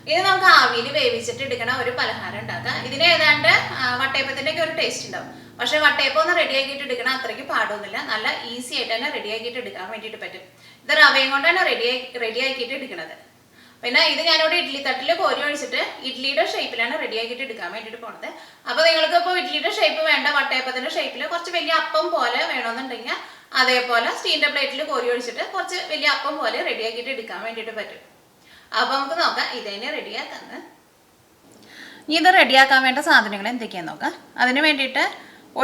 ഇത് നമുക്ക് ആവിയിൽ വേവിച്ചിട്ട് എടുക്കണ ഒരു പലഹാരം ഉണ്ടാക്കാം. ഇതിന് ഏതാണ്ട് വട്ടയപ്പത്തിൻ്റെ ഒക്കെ ഒരു ടേസ്റ്റ് ഉണ്ടാവും. പക്ഷേ വട്ടയപ്പം ഒന്ന് റെഡിയാക്കിയിട്ട് എടുക്കണം അത്രയ്ക്ക് പാടൊന്നുമില്ല. നല്ല ഈസി ആയിട്ട് തന്നെ റെഡിയാക്കിയിട്ട് എടുക്കാൻ വേണ്ടിയിട്ട് പറ്റും. ഇത് റവയും കൊണ്ടാണ് റെഡിയാക്കിയിട്ട് എടുക്കുന്നത്. പിന്നെ ഇത് ഞാനിവിടെ ഇഡ്ഡലി തട്ടിൽ കോരി ഒഴിച്ചിട്ട് ഇഡ്ഡലിയുടെ ഷേപ്പിലാണ് റെഡിയാക്കിയിട്ട് എടുക്കാൻ വേണ്ടിയിട്ട് പോണത്. അപ്പോൾ നിങ്ങൾക്ക് ഇപ്പോൾ ഇഡ്ഡലിയുടെ ഷേപ്പ് വേണ്ട, വട്ടയപ്പത്തിൻ്റെ ഷേപ്പിൽ കുറച്ച് വലിയ അപ്പം പോലെ വേണമെന്നുണ്ടെങ്കിൽ അതേപോലെ സ്റ്റീലിൻ്റെ പ്ലേറ്റിൽ കോരി ഒഴിച്ചിട്ട് കുറച്ച് വലിയ അപ്പം പോലെ റെഡിയാക്കിയിട്ട് എടുക്കാൻ വേണ്ടിയിട്ട് പറ്റും. അപ്പോൾ നമുക്ക് നോക്കാം ഇതന്നെ റെഡിയാക്കാന്ന്. ഇനി ഇത് റെഡിയാക്കാൻ വേണ്ട സാധനങ്ങൾ എന്തൊക്കെയാണെന്ന് നോക്കാം. അതിന് വേണ്ടിയിട്ട്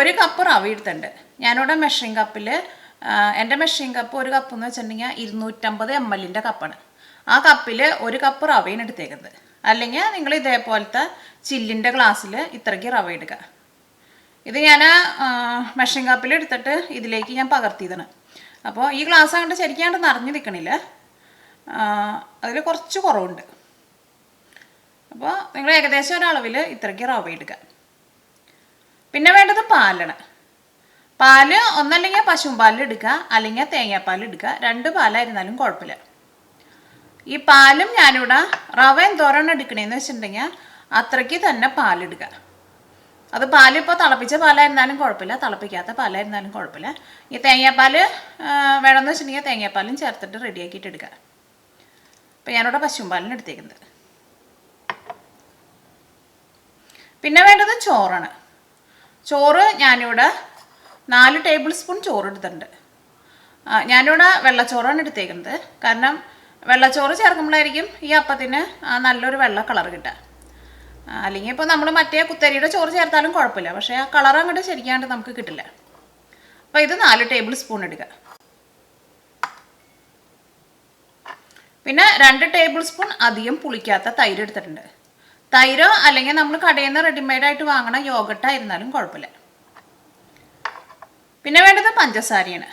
1 കപ്പ് റവ എടുത്തിട്ടുണ്ട്. ഞാനിവിടെ മെഷറിംഗ് കപ്പിൽ, എൻ്റെ മെഷറിംഗ് കപ്പ് 1 കപ്പ് എന്ന് വെച്ചിട്ടുണ്ടെങ്കിൽ 250 ml കപ്പാണ്. ആ കപ്പിൽ 1 കപ്പ് റവയാണ് എടുത്തേക്കുന്നത്. അല്ലെങ്കിൽ നിങ്ങൾ ഇതേപോലത്തെ ചില്ലിൻ്റെ ഗ്ലാസ്സിൽ ഇത്രയ്ക്ക് റവ എടുക്കുക. ഇത് ഞാൻ മെഷറിംഗ് കപ്പിൽ എടുത്തിട്ട് ഇതിലേക്ക് ഞാൻ പകർത്തിയതാണ്. അപ്പോൾ ഈ ഗ്ലാസ് അങ്ങോട്ട് ശരിക്കാണ്ട് നിറഞ്ഞു നിൽക്കണില്ല, അതിൽ കുറച്ച് കുറവുണ്ട്. അപ്പോൾ നിങ്ങൾ ഏകദേശം ഒരളവിൽ ഇത്രയ്ക്ക് റവ എടുക്കുക. പിന്നെ വേണ്ടത് പാലാണ്. പാല് ഒന്നല്ലെങ്കിൽ പശുമ്പാലിൽ എടുക്കുക, അല്ലെങ്കിൽ തേങ്ങാപ്പാൽ എടുക്കുക. 2 പാലായിരുന്നാലും കുഴപ്പമില്ല. ഈ പാലും ഞാനിവിടെ റവ എന്തോരാണ് എടുക്കണേന്ന് വെച്ചിട്ടുണ്ടെങ്കിൽ അത്രയ്ക്ക് തന്നെ പാലെടുക്കുക. അത് പാലിപ്പോൾ തിളപ്പിച്ച പാലായിരുന്നാലും കുഴപ്പമില്ല, തിളപ്പിക്കാത്ത പാലായിരുന്നാലും കുഴപ്പമില്ല. ഈ തേങ്ങാപ്പാൽ വേണമെന്ന് വെച്ചിട്ടുണ്ടെങ്കിൽ തേങ്ങാപ്പാലും ചേർത്തിട്ട് റെഡിയാക്കിയിട്ട് എടുക്കുക. അപ്പോൾ ഞാനിവിടെ പശുമ്പാലിന് എടുത്തേക്കുന്നത്. പിന്നെ വേണ്ടത് ചോറാണ്. ചോറ് ഞാനിവിടെ 4 ടേബിൾ സ്പൂൺ ചോറ് എടുത്തിട്ടുണ്ട്. ഞാനിവിടെ വെള്ളച്ചോറാണ് എടുത്തേക്കുന്നത്. കാരണം വെള്ളച്ചോറ് ചേർക്കുമ്പോഴായിരിക്കും ഈ അപ്പത്തിന് നല്ലൊരു വെള്ള കളർ കിട്ടുക. അല്ലെങ്കിൽ ഇപ്പോൾ നമ്മൾ മറ്റേ കുത്തരിയുടെ ചോറ് ചേർത്താലും കുഴപ്പമില്ല, പക്ഷേ ആ കളർ അങ്ങോട്ട് ശരിക്കാണ്ട് നമുക്ക് കിട്ടില്ല. അപ്പോൾ ഇത് 4 ടേബിൾ സ്പൂൺ എടുക്കുക. പിന്നെ 2 ടേബിൾ സ്പൂൺ അധികം പുളിക്കാത്ത തൈര് എടുത്തിട്ടുണ്ട്. തൈരോ അല്ലെങ്കിൽ നമ്മൾ കടയിൽ നിന്ന് റെഡിമെയ്ഡായിട്ട് വാങ്ങണ യോഗട്ടായിരുന്നാലും കുഴപ്പമില്ല. പിന്നെ വേണ്ടത് പഞ്ചസാരയാണ്.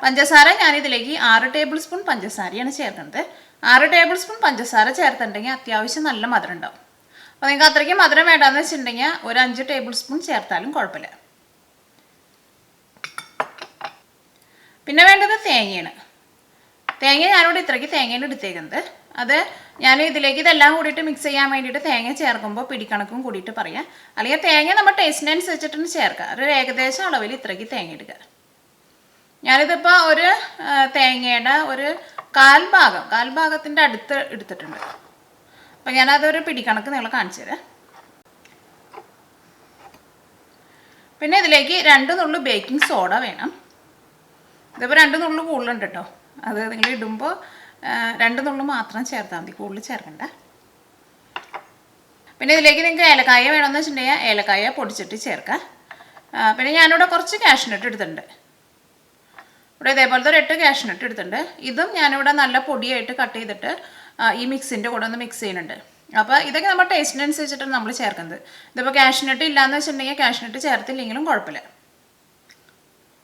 പഞ്ചസാര ഞാനിതിലേക്ക് 6 ടേബിൾ സ്പൂൺ പഞ്ചസാരയാണ് ചേർക്കുന്നത്. 6 ടേബിൾ സ്പൂൺ പഞ്ചസാര ചേർത്തിട്ടുണ്ടെങ്കിൽ അത്യാവശ്യം നല്ല മധുരം ഉണ്ടാവും. അപ്പോൾ നിങ്ങൾക്ക് അത്രയ്ക്ക് മധുരം വേണ്ടാന്ന് വെച്ചിട്ടുണ്ടെങ്കിൽ ഒരു 5 ടേബിൾ സ്പൂൺ ചേർത്താലും കുഴപ്പമില്ല. പിന്നെ വേണ്ടത് തേങ്ങയാണ്. തേങ്ങ ഞാനിവിടെ ഇത്രയ്ക്ക് തേങ്ങയാണ് എടുത്തേക്കുന്നത്. അത് ഞാൻ ഇതിലേക്ക് ഇതെല്ലാം കൂടിയിട്ട് മിക്സ് ചെയ്യാൻ വേണ്ടിയിട്ട് തേങ്ങ ചേർക്കുമ്പോൾ പിടിക്കണക്കും കൂടിയിട്ട് പറയാം. അല്ലെങ്കിൽ തേങ്ങ നമ്മൾ ടേസ്റ്റിനനുസരിച്ചിട്ടൊന്ന് ചേർക്കുക. ഒരു ഏകദേശം അളവിൽ ഇത്രയ്ക്ക് തേങ്ങ എടുക്കുക. ഞാനിതിപ്പോൾ ഒരു തേങ്ങയുടെ ഒരു കാൽഭാഗത്തിൻ്റെ അടുത്ത് എടുത്തിട്ടുണ്ട്. അപ്പം ഞാനതൊരു പിടിക്കണക്ക് നിങ്ങൾ കാണിച്ചു തരാം. പിന്നെ ഇതിലേക്ക് 2 നുള്ളു ബേക്കിംഗ് സോഡ വേണം. ഇതിപ്പോൾ 2 നുള്ളു കൂടുതലുണ്ട് കേട്ടോ. അത് നിങ്ങൾ ഇടുമ്പോൾ 2 നുള്ളു മാത്രം ചേർത്താൽ മതി, കൂടുതൽ ചേർക്കണ്ട. പിന്നെ ഇതിലേക്ക് നിങ്ങൾക്ക് ഏലക്കായ വേണമെന്ന് വെച്ചിട്ടുണ്ടെങ്കിൽ ഏലക്കായ പൊടിച്ചിട്ട് ചേർക്കുക. പിന്നെ ഞാനിവിടെ കുറച്ച് കാഷ്യൂനട്ട് എടുത്തിട്ടുണ്ട്. ഇവിടെ ഇതേപോലത്തെ 8 കാഷ്യൂനട്ട് എടുത്തിട്ടുണ്ട്. ഇതും ഞാനിവിടെ നല്ല പൊടിയായിട്ട് കട്ട് ചെയ്തിട്ട് ഈ മിക്സിൻ്റെ കൂടെ ഒന്ന് മിക്സ് ചെയ്യുന്നുണ്ട്. അപ്പോൾ ഇതൊക്കെ നമ്മുടെ ടേസ്റ്റിനനുസരിച്ചിട്ടാണ് നമ്മൾ ചേർക്കുന്നത്. ഇതിപ്പോൾ കാഷ്യൂനട്ട് ഇല്ലയെന്ന് വെച്ചിട്ടുണ്ടെങ്കിൽ കാഷ്യൂനട്ട് ചേർത്തില്ലെങ്കിലും കുഴപ്പമില്ല.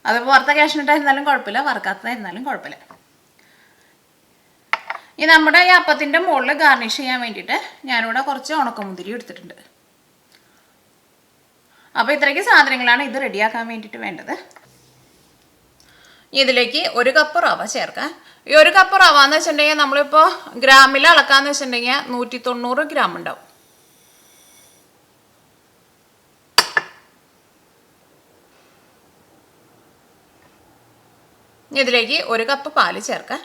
അതിപ്പോൾ വറുത്ത കാഷ്യൂനട്ടായിരുന്നാലും കുഴപ്പമില്ല, വറുക്കാത്തതായിരുന്നാലും കുഴപ്പമില്ല. ഈ നമ്മുടെ ഈ അപ്പത്തിൻ്റെ മുകളിൽ ഗാർണിഷ് ചെയ്യാൻ വേണ്ടിയിട്ട് ഞാനിവിടെ കുറച്ച് ഉണക്കമുന്തിരി എടുത്തിട്ടുണ്ട്. അപ്പോൾ ഇത്രയ്ക്ക് സാധനങ്ങളാണ് ഇത് റെഡിയാക്കാൻ വേണ്ടിയിട്ട് വേണ്ടത്. ഇതിലേക്ക് 1 കപ്പ് റവ ചേർക്കാം. ഈ 1 കപ്പ് റവ എന്ന് വെച്ചിട്ടുണ്ടെങ്കിൽ നമ്മളിപ്പോൾ ഗ്രാമിൽ അളക്കാന്ന് വെച്ചിട്ടുണ്ടെങ്കിൽ 190 ഗ്രാം ഉണ്ടാവും. ഇതിലേക്ക് 1 കപ്പ് പാല് ചേർക്കാം.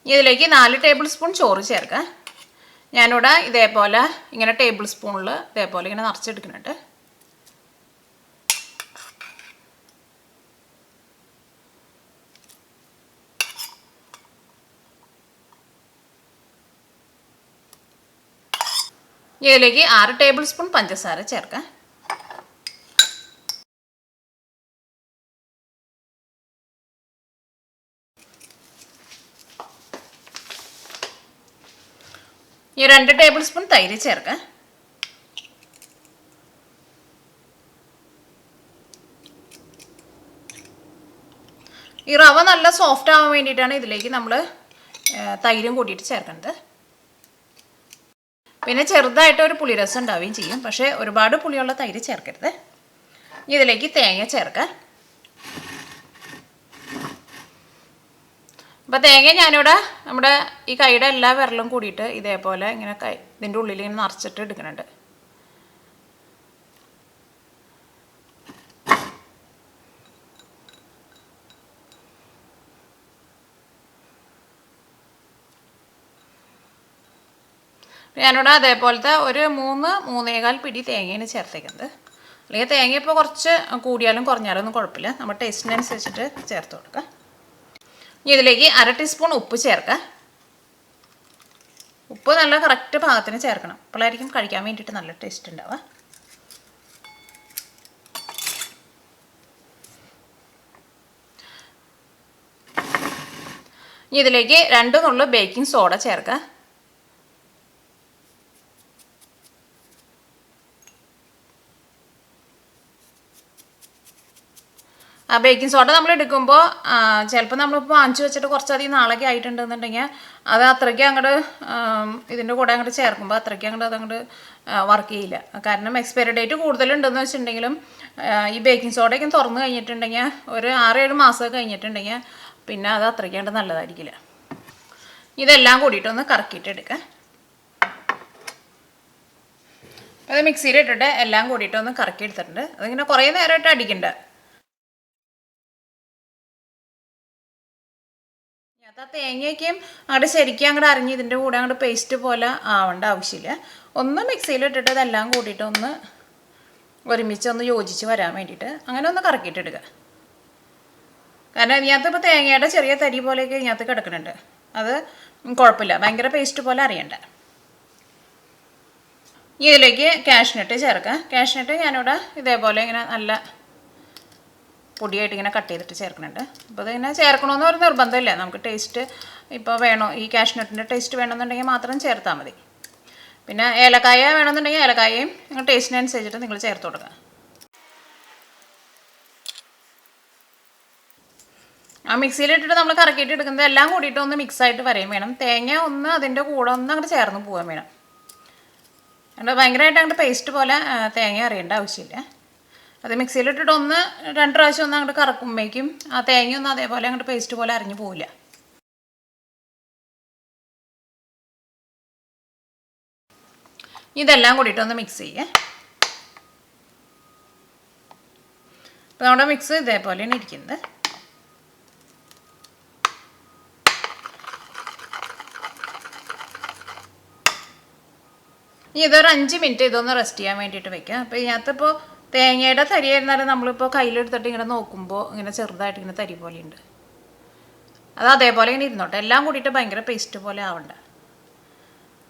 ഇതിലേക്ക് 4 ടേബിൾ സ്പൂൺ ചോറ് ചേർക്കാം. ഞാനിവിടെ ഇതേപോലെ ഇങ്ങനെ ടേബിൾ സ്പൂണിൽ ഇതേപോലെ ഇങ്ങനെ നിറച്ചെടുക്കുന്നുണ്ട്. ഇതിലേക്ക് 6 ടേബിൾ സ്പൂൺ പഞ്ചസാര ചേർക്കാം. ഈ 2 ടേബിൾ സ്പൂൺ തൈര് ചേർക്കാം. ഈ റവ നല്ല സോഫ്റ്റ് ആവാൻ വേണ്ടിയിട്ടാണ് ഇതിലേക്ക് നമ്മൾ തൈരും കൂട്ടിയിട്ട് ചേർക്കുന്നത്. പിന്നെ ചെറുതായിട്ട് ഒരു പുളിരസം ഉണ്ടാവുകയും ചെയ്യും, പക്ഷേ ഒരുപാട് പുളിയുള്ള തൈര് ചേർക്കരുത്. ഇതിലേക്ക് തേങ്ങ ചേർക്കാം. അപ്പോൾ തേങ്ങ ഞാനിവിടെ നമ്മുടെ ഈ കൈയുടെ എല്ലാ വിരലും കൂടിയിട്ട് ഇതേപോലെ ഇങ്ങനെ ഇതിൻ്റെ ഉള്ളിൽ ഇങ്ങനെ നിറച്ചിട്ട് എടുക്കുന്നുണ്ട്. ഞാനിവിടെ അതേപോലത്തെ ഒരു 3-3.25 പിടി തേങ്ങയാണ് ചേർത്തേക്കുന്നത്. അല്ലെങ്കിൽ തേങ്ങ ഇപ്പോൾ കുറച്ച് കൂടിയാലും കുറഞ്ഞാലും ഒന്നും കുഴപ്പമില്ല, നമ്മുടെ ടേസ്റ്റിനനുസരിച്ചിട്ട് ചേർത്ത് കൊടുക്കുക. ഇനി ഇതിലേക്ക് 1/2 ടീസ്പൂൺ ഉപ്പ് ചേർക്കുക. ഉപ്പ് നല്ല കറക്റ്റ് പാകത്തിന് ചേർക്കണം, അപ്പോഴായിരിക്കും കഴിക്കാൻ വേണ്ടിയിട്ട് നല്ല ടേസ്റ്റ് ഉണ്ടാവുക. ഇനി ഇതിലേക്ക് 2 നുള്ളു ബേക്കിംഗ് സോഡ ചേർക്കുക. ആ ബേക്കിംഗ് സോഡ നമ്മൾ എടുക്കുമ്പോൾ ചിലപ്പോൾ നമ്മളിപ്പോൾ വാങ്ങിച്ചു വെച്ചിട്ട് കുറച്ചധികം നാളൊക്കെ ആയിട്ടുണ്ടെന്നുണ്ടെങ്കിൽ അത് അത്രയ്ക്ക് അങ്ങോട്ട് ഇതിൻ്റെ കൂടെ അങ്ങോട്ട് ചേർക്കുമ്പോൾ അത്രയ്ക്ക് അങ്ങോട്ട് അതങ്ങോട്ട് വർക്ക് ചെയ്യില്ല. കാരണം എക്സ്പയറി ഡേറ്റ് കൂടുതലുണ്ടെന്ന് വെച്ചിട്ടുണ്ടെങ്കിലും ഈ ബേക്കിംഗ് സോഡയൊക്കെ തുറന്നു കഴിഞ്ഞിട്ടുണ്ടെങ്കിൽ ഒരു 6-7 മാസമൊക്കെ കഴിഞ്ഞിട്ടുണ്ടെങ്കിൽ പിന്നെ അത് അത്രയ്ക്ക് അങ്ങോട്ട് നല്ലതായിരിക്കില്ല. ഇതെല്ലാം കൂടിയിട്ടൊന്ന് കറക്കിയിട്ട് എടുക്കുക. അത് മിക്സിയിലിട്ടിട്ട് എല്ലാം കൂടിയിട്ടൊന്ന് കറക്കി എടുത്തിട്ടുണ്ട്. അതിങ്ങനെ കുറേ നേരമായിട്ട് അടിക്കണ്ട. ആ തേങ്ങയ്ക്കും അങ്ങോട്ട് ശരിക്കും അങ്ങോട്ട് അരിഞ്ഞ് ഇതിൻ്റെ കൂടെ അങ്ങോട്ട് പേസ്റ്റ് പോലെ ആവേണ്ട ആവശ്യമില്ല. ഒന്ന് മിക്സിയിലിട്ടിട്ട് ഇതെല്ലാം കൂടിയിട്ട് ഒന്ന് ഒരുമിച്ച് ഒന്ന് യോജിച്ച് വരാൻ വേണ്ടിയിട്ട് അങ്ങനെ ഒന്ന് കറക്കിയിട്ടെടുക്കുക. കാരണം ഇതിനകത്ത് ഇപ്പോൾ തേങ്ങയുടെ ചെറിയ തരി പോലെയൊക്കെ ഇതിനകത്ത് കിടക്കുന്നുണ്ട്, അത് കുഴപ്പമില്ല, ഭയങ്കര പേസ്റ്റ് പോലെ അറിയണ്ട. ഇതിലേക്ക് കാഷ്നട്ട് ചേർക്കാം. കാഷ്നട്ട് ഞാനിവിടെ ഇതേപോലെ ഇങ്ങനെ നല്ല പൊടിയായിട്ട് ഇങ്ങനെ കട്ട് ചെയ്തിട്ട് ചേർക്കുന്നുണ്ട്. അപ്പോൾ ഇതിങ്ങനെ ചേർക്കണമെന്ന് ഒരു നിർബന്ധമില്ല, നമുക്ക് ടേസ്റ്റ് ഇപ്പോൾ വേണോ ഈ കാഷ്നട്ടിൻ്റെ ടേസ്റ്റ് വേണമെന്നുണ്ടെങ്കിൽ മാത്രം ചേർത്താൽ മതി. പിന്നെ ഏലക്കായ വേണമെന്നുണ്ടെങ്കിൽ ഏലക്കായയും നിങ്ങൾ ടേസ്റ്റിനനുസരിച്ചിട്ട് നിങ്ങൾ ചേർത്ത് കൊടുക്കുക. ആ മിക്സിയിലിട്ടിട്ട് നമ്മൾ കറക്കിയിട്ട് എടുക്കുന്നത് എല്ലാം കൂടിയിട്ട് ഒന്ന് മിക്സായിട്ട് വരെയും വേണം. തേങ്ങ ഒന്ന് അതിൻ്റെ കൂടെ ഒന്ന് അങ്ങോട്ട് ചേർന്ന് പോകാൻ വേണം. അതുകൊണ്ട് ഭയങ്കരമായിട്ട് അങ്ങോട്ട് പേസ്റ്റ് പോലെ തേങ്ങ അറിയേണ്ട ആവശ്യമില്ല. അത് മിക്സിയിലിട്ടിട്ട് 1-2 പ്രാവശ്യം ഒന്ന് അങ്ങോട്ട് കറക്കുമ്പോഴേക്കും ആ തേങ്ങയൊന്നും അതേപോലെ അങ്ങോട്ട് പേസ്റ്റ് പോലെ അരിഞ്ഞു പോവില്ല. ഇതെല്ലാം കൂടിയിട്ടൊന്ന് മിക്സ് ചെയ്യുക. അപ്പോൾ നമ്മുടെ മിക്സ് ഇതേപോലെയാണ് ഇരിക്കുന്നത്. ഇതൊരു 5 മിനിറ്റ് ഇതൊന്ന് റെസ്റ്റ് ചെയ്യാൻ വേണ്ടിയിട്ട് വെക്കാം. അപ്പോൾ ഇതിനകത്തിപ്പോൾ തേങ്ങയുടെ തരി ആയിരുന്നാലും നമ്മളിപ്പോൾ കയ്യിലെടുത്തിട്ട് ഇങ്ങനെ നോക്കുമ്പോൾ ഇങ്ങനെ ചെറുതായിട്ട് ഇങ്ങനെ തരി പോലെയുണ്ട്, അത് അതേപോലെ ഇങ്ങനെ ഇരുന്നോട്ടെ. എല്ലാം കൂടിയിട്ട് ഭയങ്കര പേസ്റ്റ് പോലെ ആവണ്ട.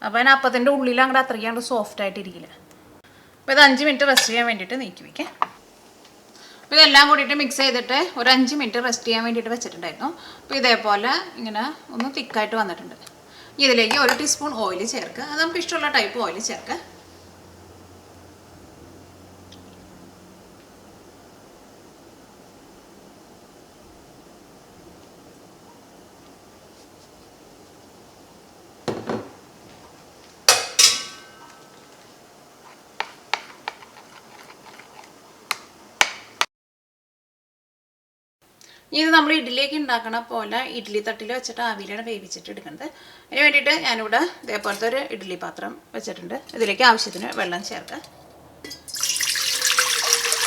അപ്പോൾ അതിന് അപ്പത്തിൻ്റെ ഉള്ളിൽ അങ്ങോട്ട് അത്രയ്ക്ക് അങ്ങോട്ട് സോഫ്റ്റ് ആയിട്ടിരിക്കില്ല. അപ്പോൾ ഇത് 5 മിനിറ്റ് റെസ്റ്റ് ചെയ്യാൻ വേണ്ടിയിട്ട് നീക്കി വയ്ക്കാം. അപ്പോൾ ഇതെല്ലാം കൂടിയിട്ട് മിക്സ് ചെയ്തിട്ട് ഒരു 5 മിനിറ്റ് റെസ്റ്റ് ചെയ്യാൻ വേണ്ടിയിട്ട് വെച്ചിട്ടുണ്ടായിരുന്നു. അപ്പോൾ ഇതേപോലെ ഇങ്ങനെ ഒന്ന് തിക്കായിട്ട് വന്നിട്ടുണ്ട്. ഇതിലേക്ക് 1 ടീസ്പൂൺ ഓയിൽ ചേർക്കുക. അത് നമുക്ക് ഇഷ്ടമുള്ള ടൈപ്പ് ഓയിൽ ചേർക്കുക. ഇത് നമ്മൾ ഇഡ്ഡലിയൊക്കെ ഉണ്ടാക്കണ പോലെ ഇഡ്ഡലി തട്ടിൽ വെച്ചിട്ട് ആവിയിലാണ് വേവിച്ചിട്ട് എടുക്കുന്നത്. അതിന് വേണ്ടിയിട്ട് ഞാനിവിടെ ഇതേപോലത്തെ ഒരു ഇഡ്ഡലി പാത്രം വെച്ചിട്ടുണ്ട്. ഇതിലേക്ക് ആവശ്യത്തിന് വെള്ളം ചേർക്കുക.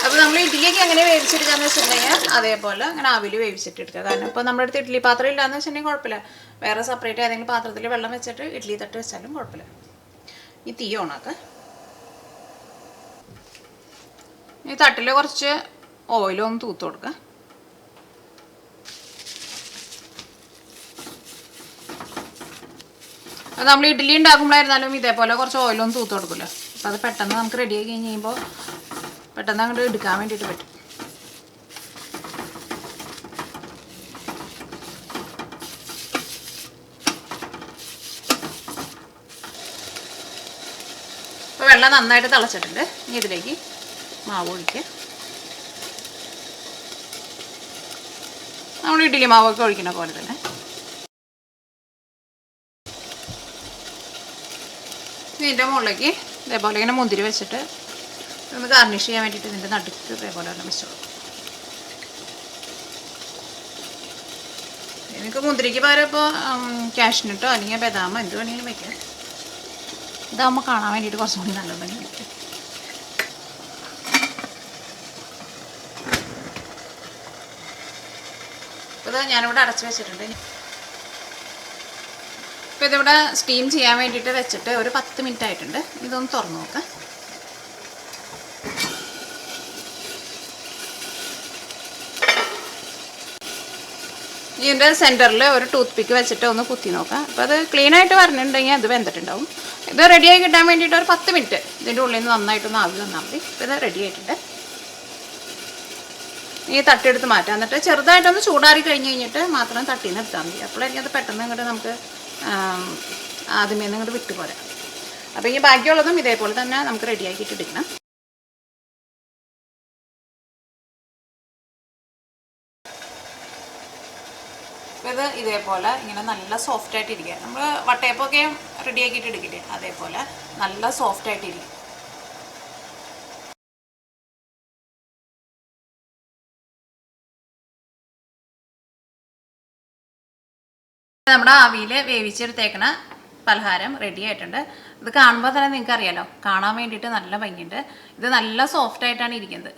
അപ്പോൾ നമ്മൾ ഇഡ്ഡലിയൊക്കെ എങ്ങനെ വേവിച്ചെടുക്കാന്ന് വെച്ചിട്ടുണ്ടെങ്കിൽ അതേപോലെ അങ്ങനെ ആവിയിൽ വേവിച്ചിട്ട് എടുക്കുക. കാരണം ഇപ്പോൾ നമ്മുടെ അടുത്ത് ഇഡ്ഡലി പാത്രം ഇല്ലയെന്ന് വെച്ചിട്ടുണ്ടെങ്കിൽ കുഴപ്പമില്ല, വേറെ സെപ്പറേറ്റ് ഏതെങ്കിലും പാത്രത്തിൽ വെള്ളം വെച്ചിട്ട് ഇഡ്ഡലി തട്ട് വെച്ചാലും കുഴപ്പമില്ല. ഈ തീ ഓണാക്കുക. ഈ തട്ടിൽ കുറച്ച് ഓയിലൊന്ന് തൂത്ത് കൊടുക്കുക. അത് നമ്മൾ ഇഡ്ഡലി ഉണ്ടാക്കുമ്പോഴായിരുന്നാലും ഇതേപോലെ കുറച്ച് ഓയിലൊന്നും തൂത്ത് കൊടുക്കില്ല. അപ്പോൾ അത് പെട്ടെന്ന് നമുക്ക് റെഡി ആയി കഴിഞ്ഞ് കഴിയുമ്പോൾ പെട്ടെന്ന് അങ്ങോട്ട് എടുക്കാൻ വേണ്ടിയിട്ട് പറ്റും. അപ്പോൾ വെള്ളം നന്നായിട്ട് തിളച്ചിട്ടുണ്ട്. ഇനി ഇതിലേക്ക് മാവ് ഒഴിക്കുക. നമ്മൾ ഇഡ്ഡലി മാവൊക്കെ ഒഴിക്കുന്ന പോലെ തന്നെ. ഇതിൻ്റെ മുകളിലേക്ക് ഇതേപോലെ ഇങ്ങനെ മുന്തിരി വെച്ചിട്ട് ഒന്ന് ഗാർണിഷ് ചെയ്യാൻ വേണ്ടിയിട്ട് ഇതിൻ്റെ നടുക്ക് ഇതേപോലെ തന്നെ വെച്ചോളൂ. നിങ്ങൾക്ക് മുന്തിരിക്ക് പകരം ഇപ്പോൾ കാഷ്നട്ടോ അല്ലെങ്കിൽ ബദാമോ എന്ത് വേണമെങ്കിലും വയ്ക്കാം. ഇതാകുമ്പോൾ കാണാൻ വേണ്ടിയിട്ട് കുറച്ചും കൂടി നല്ല ഭംഗി വയ്ക്കും. അപ്പോൾ ഇത് ഞാനിവിടെ അടച്ച് വെച്ചിട്ടുണ്ട്. ഇപ്പോൾ ഇതിവിടെ സ്റ്റീം ചെയ്യാൻ വേണ്ടിയിട്ട് വെച്ചിട്ട് ഒരു 10 മിനിറ്റ് ആയിട്ടുണ്ട്. ഇതൊന്ന് തുറന്ന് നോക്കാം. ഇതിൻ്റെ സെൻറ്ററിൽ ഒരു ടൂത്ത് പിക്ക് വെച്ചിട്ട് ഒന്ന് കുത്തി നോക്കാം. അപ്പോൾ അത് ക്ലീനായിട്ട് വരണുണ്ടെങ്കിൽ അത് വെന്തിട്ടുണ്ടാവും. ഇത് റെഡിയായി കിട്ടാൻ വേണ്ടിയിട്ട് ഒരു 10 മിനിറ്റ് ഇതിൻ്റെ ഉള്ളിൽ നിന്ന് നന്നായിട്ടൊന്ന് ആവി വന്നാൽ മതി. ഇപ്പോൾ ഇത് റെഡി ആയിട്ടുണ്ട്. ഈ തട്ടിയെടുത്ത് മാറ്റാം. എന്നിട്ട് ചെറുതായിട്ടൊന്ന് ചൂടാറി കഴിഞ്ഞിട്ട് മാത്രം തട്ടിന്ന് എടുത്താൽ മതി. അപ്പോഴായിരിക്കും അത് പെട്ടെന്ന് ഇങ്ങോട്ട് നമുക്ക് ആദ്യമേ നിന്ന് ഇങ്ങോട്ട് വിട്ടു പോരാം. അപ്പോൾ ഈ ബാക്കിയുള്ളതും ഇതേപോലെ തന്നെ നമുക്ക് റെഡിയാക്കിയിട്ട് എടുക്കണം. അപ്പോൾ ഇത് ഇതേപോലെ ഇങ്ങനെ നല്ല സോഫ്റ്റായിട്ടിരിക്കുക. നമ്മൾ വട്ടയപ്പൊക്കെ റെഡിയാക്കിയിട്ട് എടുക്കില്ലേ, അതേപോലെ നല്ല സോഫ്റ്റായിട്ടിരിക്കും. നമ്മുടെ ആവിയിൽ വേവിച്ചെടുത്തേക്കണ പലഹാരം റെഡി ആയിട്ടുണ്ട്. ഇത് കാണുമ്പോൾ തന്നെ നിങ്ങൾക്ക് അറിയാലോ, കാണാൻ വേണ്ടിയിട്ട് നല്ല ഭംഗിയുണ്ട്. ഇത് നല്ല സോഫ്റ്റായിട്ടാണ് ഇരിക്കുന്നത്.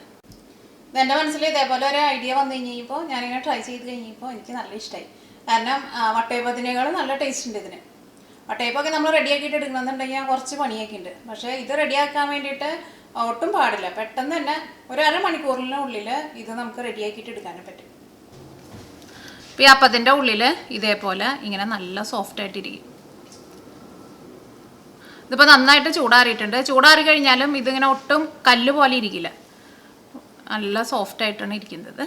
ഇതെൻ്റെ മനസ്സിൽ ഇതേപോലെ ഒരു ഐഡിയ വന്നു കഴിഞ്ഞപ്പോൾ ഞാനിങ്ങനെ ട്രൈ ചെയ്ത് കഴിഞ്ഞപ്പോൾ എനിക്ക് നല്ല ഇഷ്ടമായി. കാരണം വട്ടയപ്പത്തിനേക്കാളും നല്ല ടേസ്റ്റ് ഉണ്ട് ഇതിന്. വട്ടയപ്പൊക്കെ നമ്മൾ റെഡിയാക്കിയിട്ട് എടുക്കണമെന്നുണ്ടെങ്കിൽ കുറച്ച് പണിയൊക്കെ ഉണ്ട്. പക്ഷേ ഇത് റെഡിയാക്കാൻ വേണ്ടിയിട്ട് ഒട്ടും പാടില്ല. പെട്ടെന്ന് തന്നെ ഒരു അരമണിക്കൂറിനുള്ളിൽ ഇത് നമുക്ക് റെഡിയാക്കിയിട്ട് എടുക്കാനും പറ്റും. ഈ അപ്പത്തിൻ്റെ ഉള്ളിൽ ഇതേപോലെ ഇങ്ങനെ നല്ല സോഫ്റ്റായിട്ടിരിക്കും. ഇതിപ്പോൾ നന്നായിട്ട് ചൂടാറിയിട്ടുണ്ട്. ചൂടാറി കഴിഞ്ഞാലും ഇതിങ്ങനെ ഒട്ടും കല്ല് പോലെ ഇരിക്കില്ല. നല്ല സോഫ്റ്റായിട്ടാണ് ഇരിക്കുന്നത്.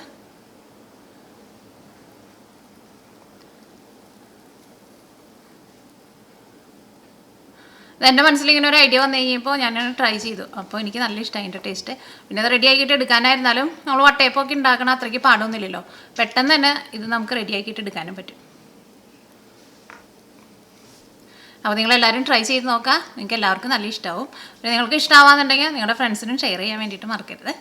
എൻ്റെ മനസ്സിൽ ഇങ്ങനെ ഒരു ഐഡിയ വന്നു കഴിഞ്ഞപ്പോൾ ഞാൻ ട്രൈ ചെയ്തു. അപ്പോൾ എനിക്ക് നല്ല ഇഷ്ടമായി അതിൻ്റെ ടേസ്റ്റ്. പിന്നെ അത് റെഡി ആക്കിയിട്ട് എടുക്കാനായിരുന്നാലും നമ്മൾ വട്ടയപ്പൊക്കെ ഉണ്ടാക്കണ അത്രയ്ക്ക് പാടൊന്നുമില്ലല്ലോ. പെട്ടെന്ന് തന്നെ ഇത് നമുക്ക് റെഡി ആക്കിയിട്ട് എടുക്കാനും പറ്റും. അപ്പോൾ നിങ്ങളെല്ലാവരും ട്രൈ ചെയ്ത് നോക്കുക. നിങ്ങൾക്ക് എല്ലാവർക്കും നല്ല ഇഷ്ടമാവും. പിന്നെ നിങ്ങൾക്ക് ഇഷ്ടമാവാന്നുണ്ടെങ്കിൽ നിങ്ങളുടെ ഫ്രണ്ട്സിനും ഷെയർ ചെയ്യാൻ വേണ്ടിയിട്ട് മറക്കരുത്.